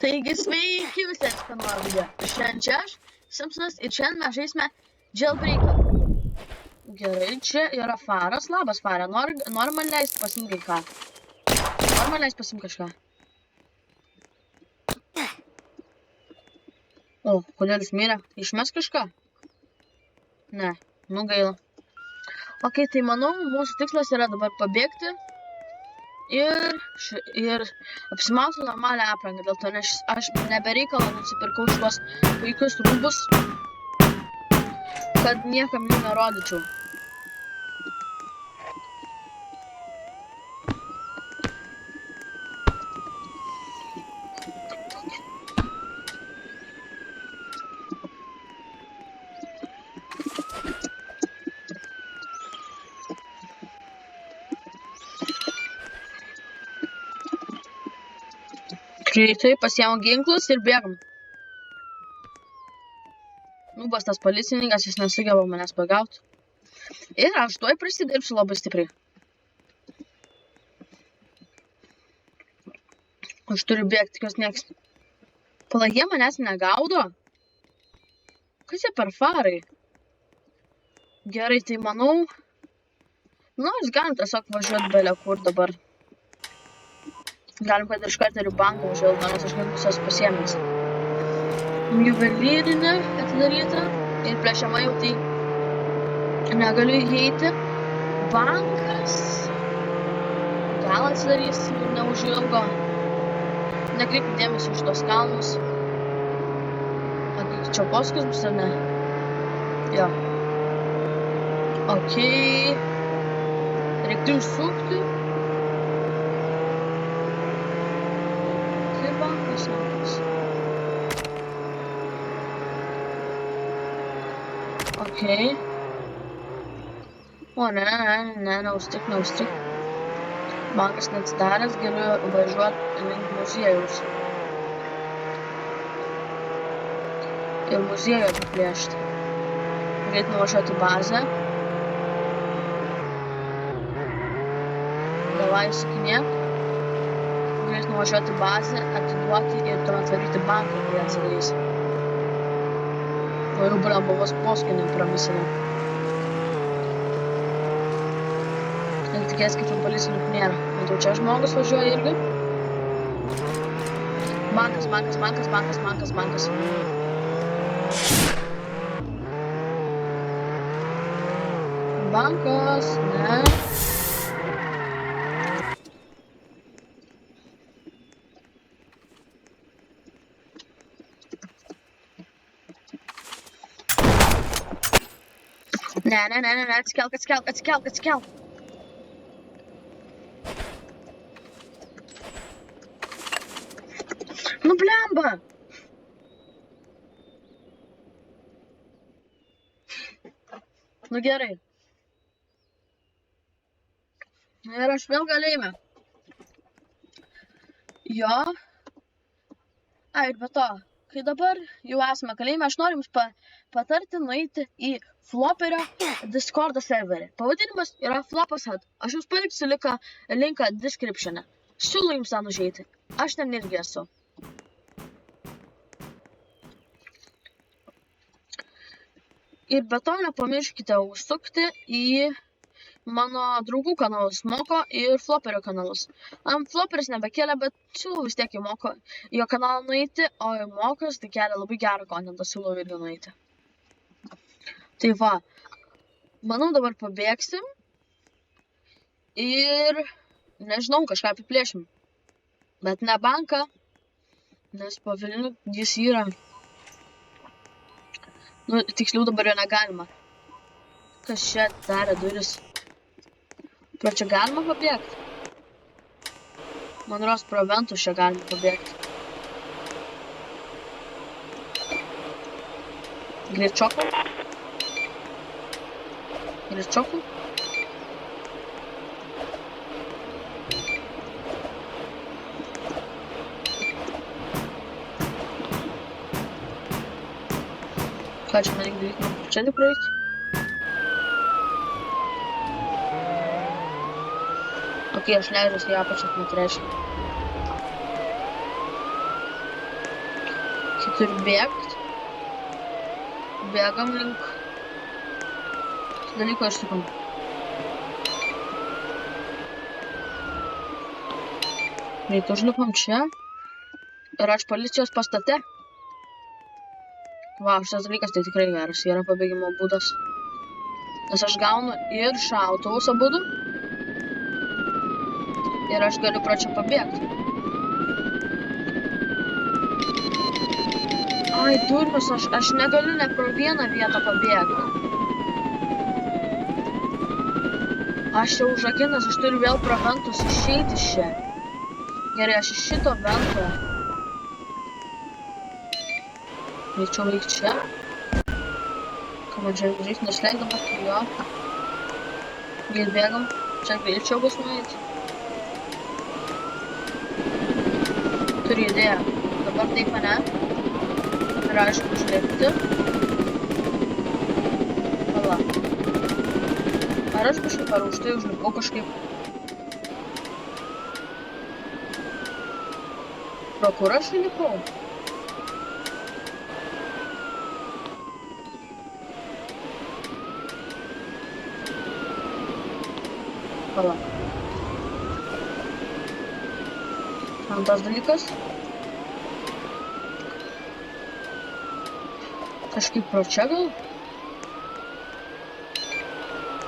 Taigi sveiki visi eksponuoja video. Šiandien čia aš, Simpsonas, ir šiandien mes žaisime Jailbreaką. Gerai, čia yra Faras. Labas, Fare. Nori man leisti pasimti ką? Nori man leisti pasimti kažką? O, kodėl jis mirė? Išmes kažką? Ne, nu gaila. Ok, tai manau, mūsų tikslas yra dabar pabėgti ir apsimauti normalią aprangą. Dėl to, nes aš nebereikalą nusipirkau šitos puikius rūbus, kad niekam jų nerodyčiau. Greitai pasiėmu ginklus ir bėgam. Nubas tas policininkas, jis nesugeba manęs pagauti. Ir aš tuoj prisidirbsiu labai stipriai. Aš turiu bėgti, kas nieks. Pala, jie manęs negaudo? Kas jie per farai? Gerai, tai manau... Nu, jūs galim tiesiog važiuoti belė kur dabar. Galim, kad ir iš karto ir į banką važiuoti, nes aš galiu visos pasiėmęs. Juvelyrinė atidaryta ir plėšiama jau tai negaliu įeiti. Bankas gal atsidarys neužilgo. Nekreipkit dėmesį už tos kalnus. Čia poskas bus ar ne? Jo. Ok. Reiktų išsukti. Kaip bankas sakys? Ok. O, neužstrik. Bankas neatsidaręs, galiu važiuoti link muziejaus. Ir muziejų apiplėšti. Greit nuvažiuoti į bazę. Davai įsikinėk. Greit nuvažiuoti į bazę, atiduoti ir tuomet varyti banką, kai atsidarys. O jau buvos poskai nepramisinė. Ir tikės, kad policininkų nėra. Matau, čia žmogus važiuoja irgi. Bankas. Bankas, ne. Ne, atsikelk. Nu, blemba! Nu, gerai. Ir aš vėl galėjime. Jo. Ai, ir be to, kai dabar jau esame kalėjime, aš noriu jums patarti nueiti į Floperio Discordo serverį. Pavadinimas yra Flopasad. Aš jums paliksiu linką descriptione. Siūlau jums ten užeiti. Aš ten irgi esu. Ir be to nepamirškite užsukti į mano draugų kanalus, Moko ir Floperio kanalus. Floperis nebekėlė, bet siūlau vis tiek į Moko jo kanalą nueiti, o į Mokos tai kelia labai gerą kontentą, siūlau irgi nueiti. Tai va, manau dabar pabėgsim ir, nežinau, kažką apiplėšim. Bet ne banką, nes pavilniu jis yra. Nu, tiksliau dabar jo negalima. Kas čia darė duris? Pro čia galima pabėgti? Man ros pro ventus čia galima pabėgti. Greičiokų? Ką čia man reikia daryti? Čia tik praeiti? Ok, aš leidžiuosi į apačią, tai reiškia. Turiu bėgt. Bėgam link dalyko ir sukam. Greit užlipam čia. Ir aš policijos pastate. Va, šitas dalykas tai tikrai geras yra pabėgimo būdas. Nes aš gaunu ir šautuvus abudu. Ir aš galiu pro čia pabėgti. Ai, durnius, aš negaliu ne pro vieną vietą pabėgti. Aš jau užrakinęs, aš turiu vėl pro ventus išeiti iš čia. Gerai, aš iš šito vento. Greičiau eik čia. Ką man čia greit nusileik dabar, jo. Greit bėgam. Čia greičiau bus nueiti. Turiu idėją. Dabar taip mane. Ir aišku užlėpti. Pala. Ar aš kažkaip ar už tai užlipau kažkaip? Pro kur aš įlipau? Pala. Antras dalykas. Kažkaip pro čia gal?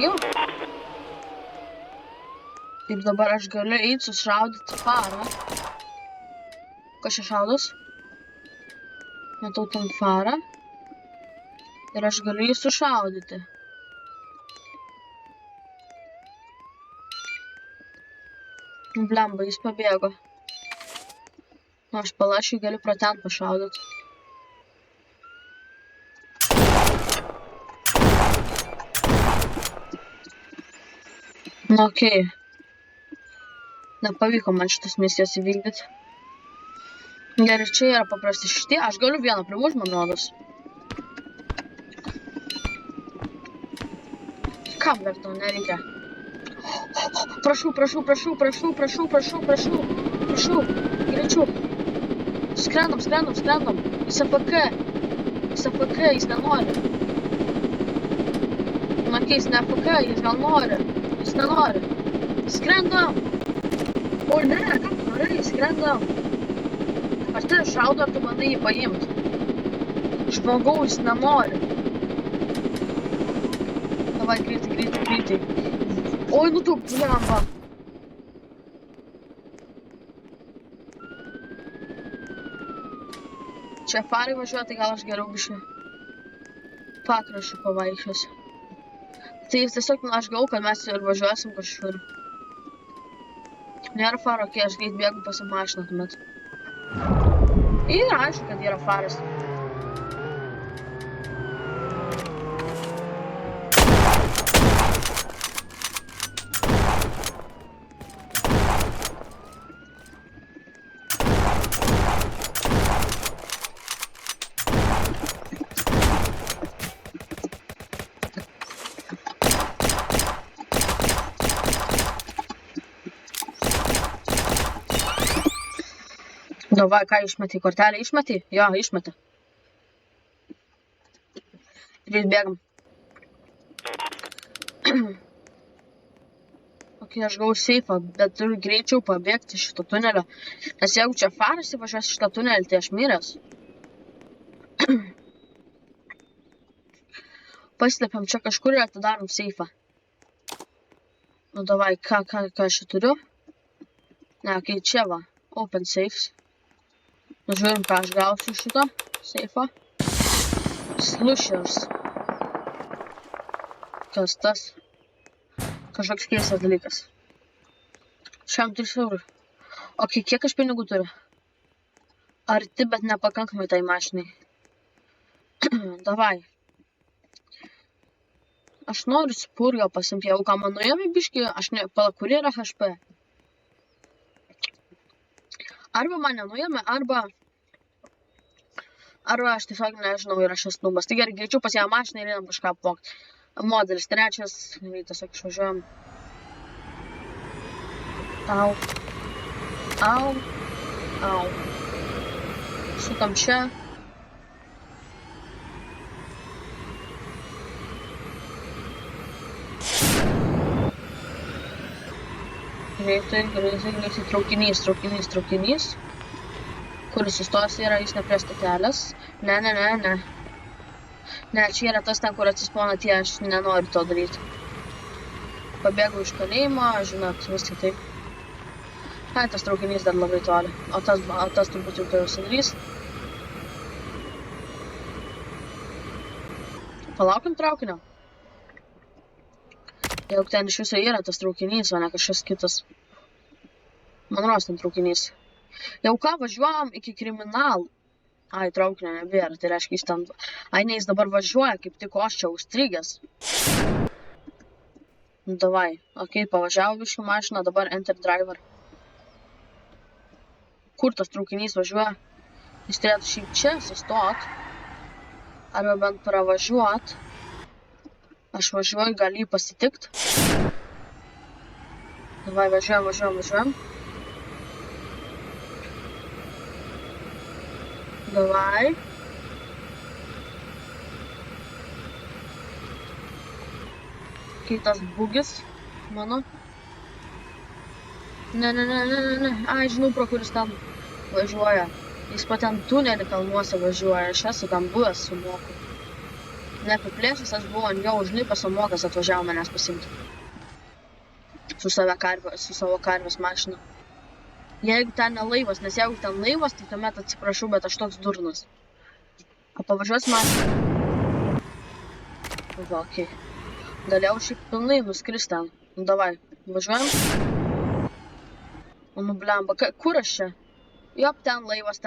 Jo. Taip dabar aš galiu eiti sušaudyti farą. Kas čia šaudos? Matau tam farą. Ir aš galiu jį sušaudyti. Blemba, jis pabėgo. Nu, aš palašiai galiu pro ten pašaudyti. Nu, okei. Nepavyko man šitas misijas įvykdyti. Gerai, čia yra paprasti šitie. Aš galiu vieną primušt, man rodos. Kam dar to nereikia? Prašau. Greičiau. Skrendam. Jis AFK, jis nenori. Makai, jis ne AFK, jis gal nori. Jis nenori. Skrendam. O ne, ką tu norai, skrendam. Ar tai šaudo, ar tu bandai jį paimti? Žmogaus nenori. Davai, greitai. Oi, nu tu, blemba. Čia farai važiuoja, tai gal aš geriau biškai pakraščiu pavaikščiosiu. Tai tiesiog, aš galvoju, kad mes ir važiuosim kažkur. Nėra faro, kai aš greit bėgu pas mašiną tuomet. Ir aišku, kad yra faras. Davai, ką išmetė? Kortelę išmetė? Jo, išmetė. Greit bėgam. Ok, aš gavau seifą, bet turiu greičiau pabėgti iš šito tunelio. Nes jeigu čia faras įvažiuos šitą tunelį, tai aš miręs. Paslėpiam čia kažkur ir atidarom seifą. Nu, davai, ką aš čia turiu? Ne, kai čia va. Open safes. Nu, žiūrim, ką aš gausiu šito seifą. Slushers. Kas tas? Kažkoks keistas dalykas. Šiam 3 eurų. Ok, kiek aš pinigų turiu? Arti, bet nepakankamai tai mašinai. Davai. Aš noriu spurgą pasimti, jeigu ką man nuėjome biškį, aš ne, pala, kur yra HP? Arba mane nuėjome, arba aš tiesiog nežinau, ir aš esu nubas. Tai gerai, greičiau pas ją mašiną ir einam kažką apvogti. Modelis 3, tiesiog išvažiuojam. Au. Sukam čia. Greitai, traukinys. Kuris sustos yra, jis ne prie stotelės. Ne. Ne, čia yra tas ten, kur atsispona tie, aš nenoriu to daryti. Pabėgau iš kalėjimo, žinot, vis tik taip. Ai, tas traukinys dar labai toli. O tas turbūt jau tai užsidarys. Palaukim traukinio. Jeigu ten iš viso yra tas traukinys, o ne kažkas kitas. Man rodos ten traukinys. Jau ką, važiuojam iki kriminalų. Ai, traukinio nebėra, tai reiškia jis ten... Ai, ne, jis dabar važiuoja, kaip tik aš čia užstrigęs. Davai, okei, pavažiavo biškį mašiną, dabar enter driver. Kur tas traukinys važiuoja? Jis turėtų šiaip čia sustot. Arba bent pravažiuot. Aš važiuoju, gal jį pasitikt. Davai, važiuojam. Davai. Kitas bugis mano. Ne. Ai, žinau, pro kuris ten važiuoja. Jis paten tunelį kalnuose važiuoja. Aš esu tam buvęs su moku. Neapiplėšęs aš buvau ant jo užlipęs, o mokas atvažiavo manęs pasimti. Su savo karvės mašina. Jeigu ten ne laivas, nes jeigu ten laivas, tai tuomet atsiprašau, bet aš toks durnas. O pavažiuos mašina. Va, okei. Galėjau šiaip pilnai nuskris ten. Nu, davai, važiuojam. O, nu, blemba, kur aš čia? Jop, ten laivas.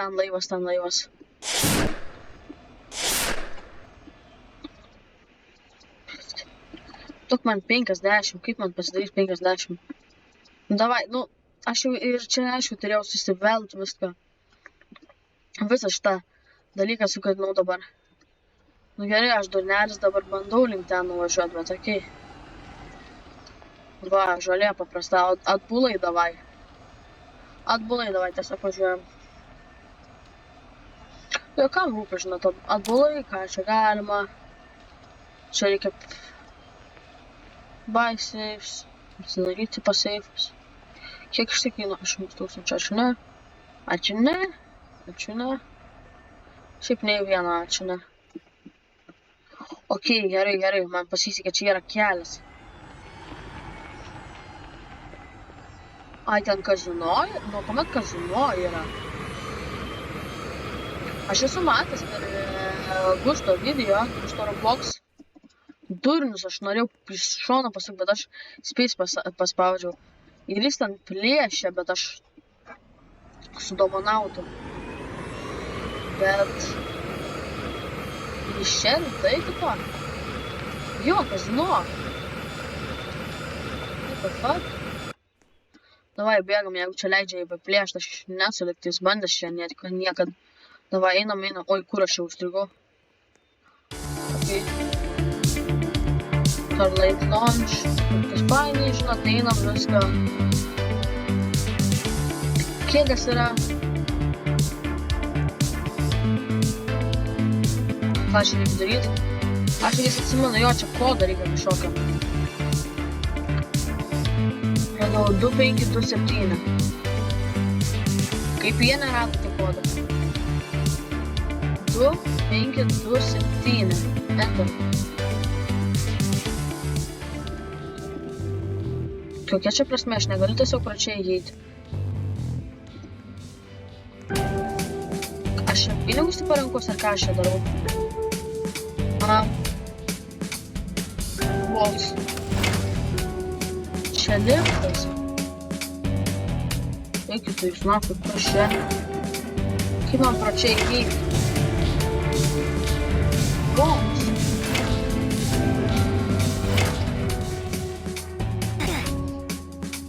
Tok man 50, kaip man pasidarys 50? Nu, davai, nu, aš jau ir čia, aišku, turėjau susivelt viską. Visą šitą dalyką sukadinau dabar. Nu, gerai, aš durnelis dabar bandau link ten nuvažiuot, bet okei. Va, žolė paprasta, atbulai davai. Tiesiog važiuojam. Jo, kam rūpi, žinot, atbulai, ką čia galima. Čia reikia... Buy saves. Atsidaryti paseifus. Kiek iš tai kainuoja? 100 000, ačiū ne. Šiaip nei vieną, ačiū ne. Okei, gerai, man pasisekė, čia yra kelias. Ai, ten kazino? Nu, kuomet kazino yra? Aš esu matęs per Gusto video, Gusto Roblox. Durnius, aš norėjau iš šono pasuk, bet aš space paspaudžiau. Ir jis ten plėšė, bet aš sudomonautų. Bet... Iš čia rimtai tipo? Jo, kazino. What the fuck? Davai, bėgam, jeigu čia leidžia jį paplėšti, aš nesu lygtais bandęs čia niekad. Davai, einam. Oi, kur aš jau užstrigau? Okei. Starlight launch. Kas painiai, žinot, einam viską. Kėgas yra. Ką čia reikia daryti? Aš vis atsimenu, jo, čia kodą reikia kažkokio. Radau 2527. Kaip jie nerado tą kodą? 2527. Enter. Kokia čia prasme, aš negaliu tiesiog pračiai įeiti. Aš čia pinigus į parankus, ar ką aš čia darau? Vols. Čia liftas. Eikit, tai jūs nakit, kur čia? Kaip man pračiai įeiti? Vols.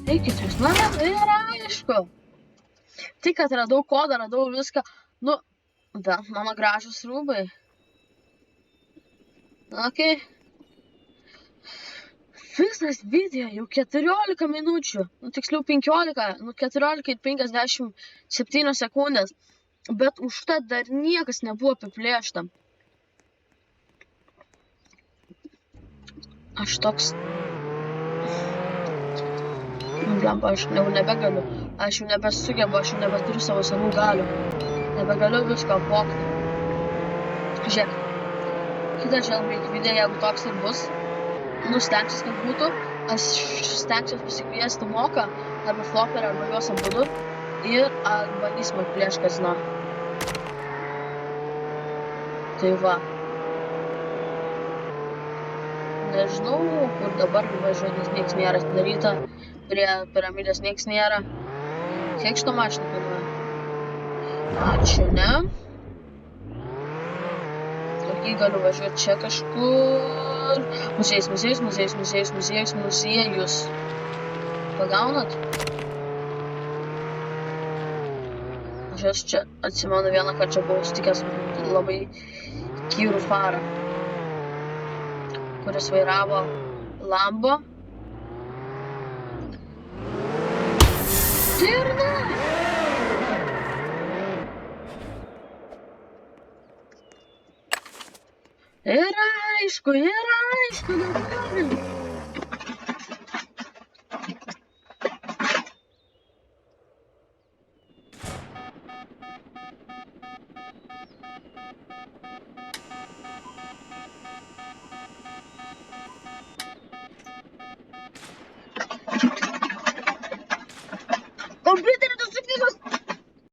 Eikit, jūs nakit, tai yra aišku. Tik, kad radau kodą, radau viską. Nu, bet mano gražus rūbai. Okei. Visas video jau 14 minučių. Nu, tiksliau 15. Nu, 14 ir 57 sekundės. Bet užtat dar niekas nebuvo apiplėšta. Aš toks... blemba, aš jau nebegaliu, aš jau nebesugebu, aš jau nebeturiu savo senų galių, nebegaliu visko apvogti. Žiūrėk, kitą jailbreak video, jeigu toks ir bus, stengsiuos, kad būtų, aš stengsiuos pasikviesti Moką, arba Flopperį, arba juos abudu, ir bandysim atplėšt kazino. Tai va. Nežinau, kur dabar važiuoti, nes nieks nėra atidaryta, prie piramidės nieks nėra. Kiek šito mašina kainuoja? Ačiū, ne? Tokį galiu važiuoti čia kažkur. Muziejus. Pagaunat? Aš čia atsimenu vieną kartą čia buvau sutikęs labai kyrų farą, kuris vairavo Lambo. Ir ne! Ir aišku, dabar. O bitė